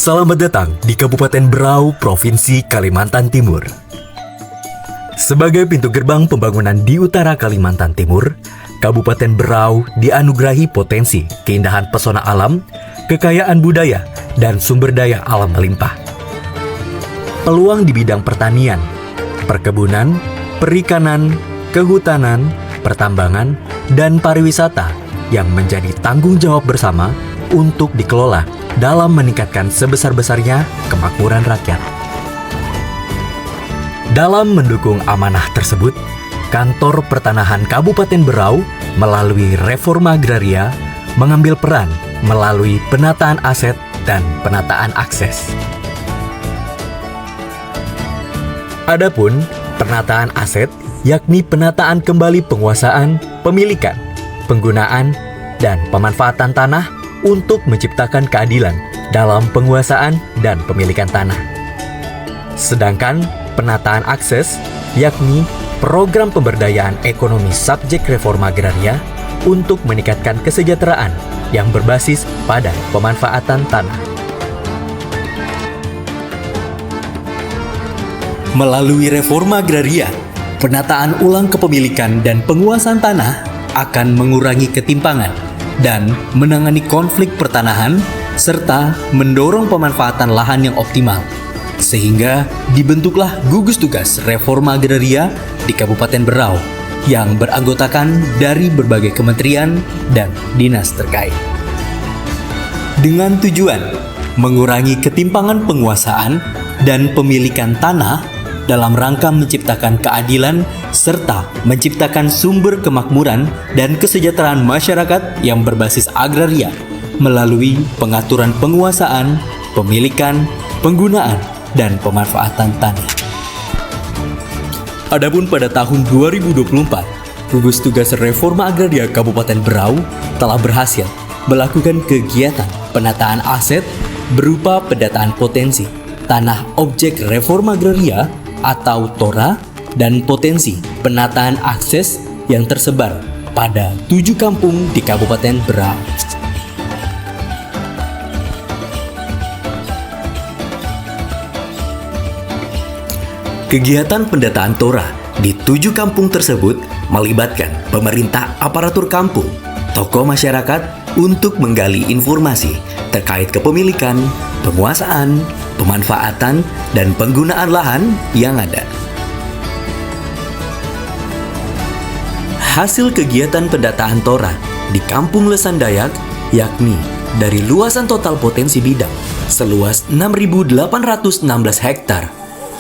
Selamat datang di Kabupaten Berau, Provinsi Kalimantan Timur. Sebagai pintu gerbang pembangunan di utara Kalimantan Timur, Kabupaten Berau dianugerahi potensi keindahan pesona alam, kekayaan budaya, dan sumber daya alam melimpah. Peluang di bidang pertanian, perkebunan, perikanan, kehutanan, pertambangan, dan pariwisata yang menjadi tanggung jawab bersama untuk dikelola dalam meningkatkan sebesar-besarnya kemakmuran rakyat. Dalam mendukung amanah tersebut, Kantor Pertanahan Kabupaten Berau melalui Reforma Agraria mengambil peran melalui penataan aset dan penataan akses. Adapun penataan aset yakni penataan kembali penguasaan, pemilikan, penggunaan, dan pemanfaatan tanah untuk menciptakan keadilan dalam penguasaan dan pemilikan tanah. Sedangkan penataan akses yakni program pemberdayaan ekonomi subjek reforma agraria untuk meningkatkan kesejahteraan yang berbasis pada pemanfaatan tanah. Melalui reforma agraria, penataan ulang kepemilikan dan penguasaan tanah akan mengurangi ketimpangan dan menangani konflik pertanahan, serta mendorong pemanfaatan lahan yang optimal. Sehingga dibentuklah gugus tugas reforma agraria di Kabupaten Berau yang beranggotakan dari berbagai kementerian dan dinas terkait. Dengan tujuan mengurangi ketimpangan penguasaan dan pemilikan tanah dalam rangka menciptakan keadilan serta menciptakan sumber kemakmuran dan kesejahteraan masyarakat yang berbasis agraria melalui pengaturan penguasaan, pemilikan, penggunaan, dan pemanfaatan tanah. Adapun pada tahun 2024, gugus tugas reforma agraria Kabupaten Berau telah berhasil melakukan kegiatan penataan aset berupa pendataan potensi tanah objek reforma agraria atau TORA dan potensi penataan akses yang tersebar pada 7 kampung di Kabupaten Berau. Kegiatan pendataan TORA di 7 kampung tersebut melibatkan pemerintah aparatur kampung, tokoh masyarakat untuk menggali informasi terkait kepemilikan, penguasaan, pemanfaatan, dan penggunaan lahan yang ada. Hasil kegiatan pendataan TORA di Kampung Lesan Dayak yakni dari luasan total potensi bidang seluas 6.816 hektar,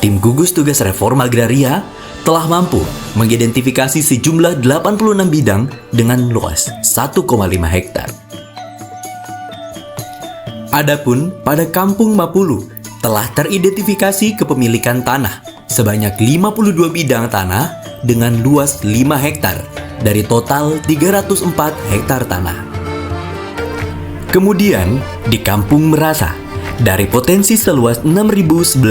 tim gugus tugas reforma agraria telah mampu mengidentifikasi sejumlah 86 bidang dengan luas 1,5 hektar. Adapun pada Kampung Mapulu telah teridentifikasi kepemilikan tanah sebanyak 52 bidang tanah dengan luas 5 hektar dari total 304 hektar tanah. Kemudian di Kampung Merasa, dari potensi seluas 6.990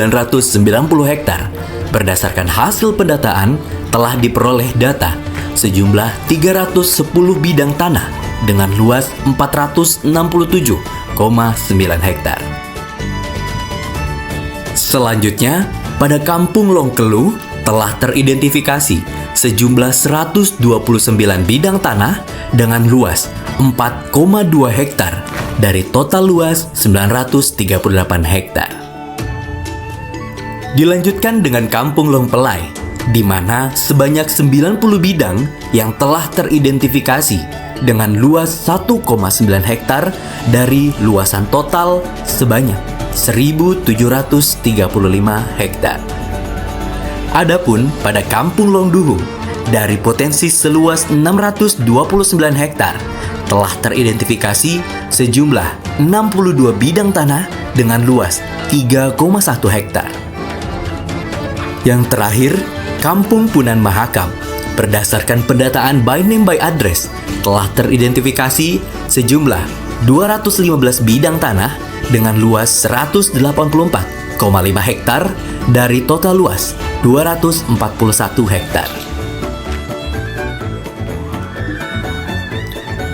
hektar, berdasarkan hasil pendataan telah diperoleh data sejumlah 310 bidang tanah dengan luas 467,9 hektar. Selanjutnya, pada Kampung Longkelu telah teridentifikasi sejumlah 129 bidang tanah dengan luas 4,2 hektar dari total luas 938 hektar. Dilanjutkan dengan Kampung Longpelai, di mana sebanyak 90 bidang yang telah teridentifikasi dengan luas 1,9 hektar dari luasan total sebanyak 1.735 hektar. Adapun pada Kampung Longduhung, dari potensi seluas 629 hektar, telah teridentifikasi sejumlah 62 bidang tanah dengan luas 3,1 hektar. Yang terakhir, Kampung Punan Mahakam, berdasarkan pendataan by name by address, telah teridentifikasi sejumlah 215 bidang tanah dengan luas 184,5 hektar dari total luas 241 hektar.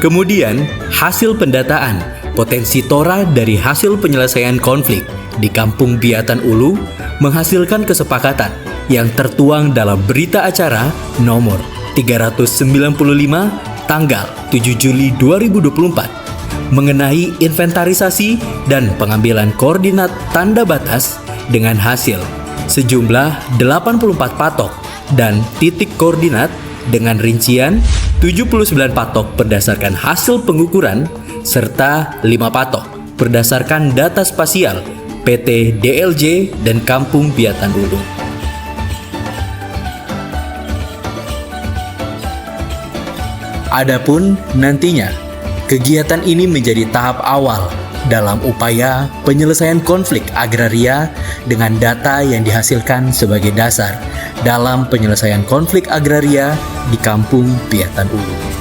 Kemudian, hasil pendataan potensi Tora dari hasil penyelesaian konflik di Kampung Biatan Ulu menghasilkan kesepakatan yang tertuang dalam berita acara nomor 395 tanggal 7 Juli 2024 mengenai inventarisasi dan pengambilan koordinat tanda batas dengan hasil sejumlah 84 patok dan titik koordinat dengan rincian 79 patok berdasarkan hasil pengukuran serta 5 patok berdasarkan data spasial PT DLJ dan Kampung Biatan Ulu. Adapun nantinya, kegiatan ini menjadi tahap awal dalam upaya penyelesaian konflik agraria dengan data yang dihasilkan sebagai dasar dalam penyelesaian konflik agraria di Kampung Biatan Ulu.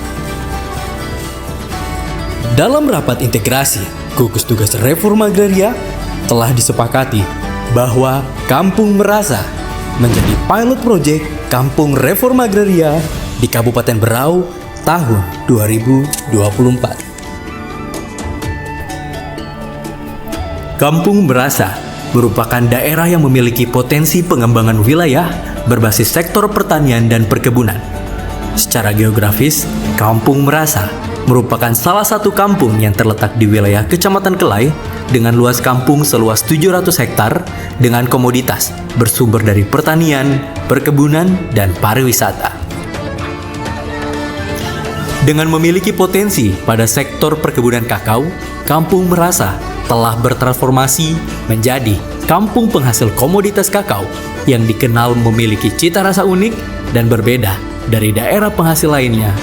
Dalam rapat integrasi gugus tugas reforma agraria telah disepakati bahwa Kampung Merasa menjadi pilot project Kampung Reforma Agraria di Kabupaten Berau tahun 2024. Kampung Merasa merupakan daerah yang memiliki potensi pengembangan wilayah berbasis sektor pertanian dan perkebunan. Secara geografis, Kampung Merasa merupakan salah satu kampung yang terletak di wilayah Kecamatan Kelai dengan luas kampung seluas 700 hektar dengan komoditas bersumber dari pertanian, perkebunan, dan pariwisata. Dengan memiliki potensi pada sektor perkebunan kakao, Kampung Merasa telah bertransformasi menjadi kampung penghasil komoditas kakao yang dikenal memiliki cita rasa unik dan berbeda dari daerah penghasil lainnya.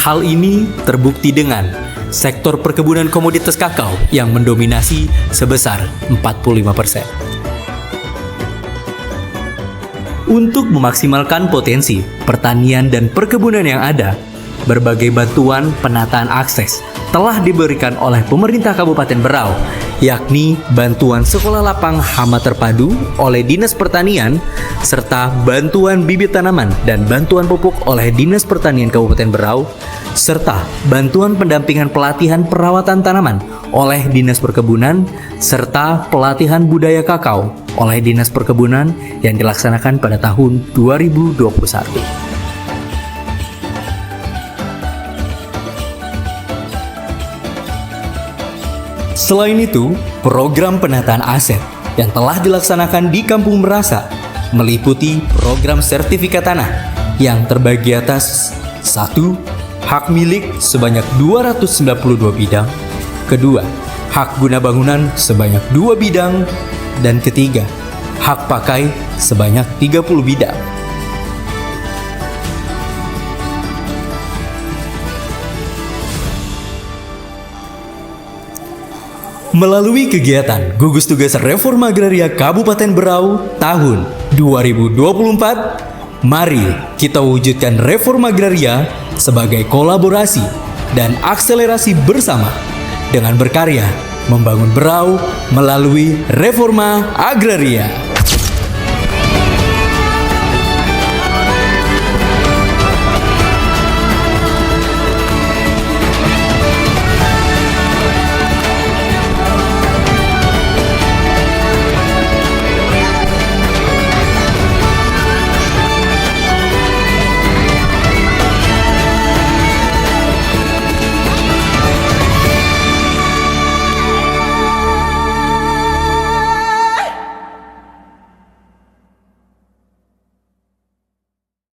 Hal ini terbukti dengan sektor perkebunan komoditas kakao yang mendominasi sebesar 45%. Untuk memaksimalkan potensi pertanian dan perkebunan yang ada, berbagai bantuan penataan akses telah diberikan oleh pemerintah Kabupaten Berau, yakni bantuan sekolah lapang hama terpadu oleh Dinas Pertanian, serta bantuan bibit tanaman dan bantuan pupuk oleh Dinas Pertanian Kabupaten Berau, serta bantuan pendampingan pelatihan perawatan tanaman oleh Dinas Perkebunan, serta pelatihan budaya kakao oleh Dinas Perkebunan yang dilaksanakan pada tahun 2021. Selain itu, program penataan aset yang telah dilaksanakan di Kampung Merasa meliputi program sertifikat tanah yang terbagi atas 1. Hak milik sebanyak 292 bidang, kedua, hak guna bangunan sebanyak 2 bidang, dan ketiga, hak pakai sebanyak 30 bidang. Melalui kegiatan Gugus Tugas Reforma Agraria Kabupaten Berau tahun 2024, mari kita wujudkan reforma agraria sebagai kolaborasi dan akselerasi bersama dengan berkarya membangun Berau melalui reforma agraria.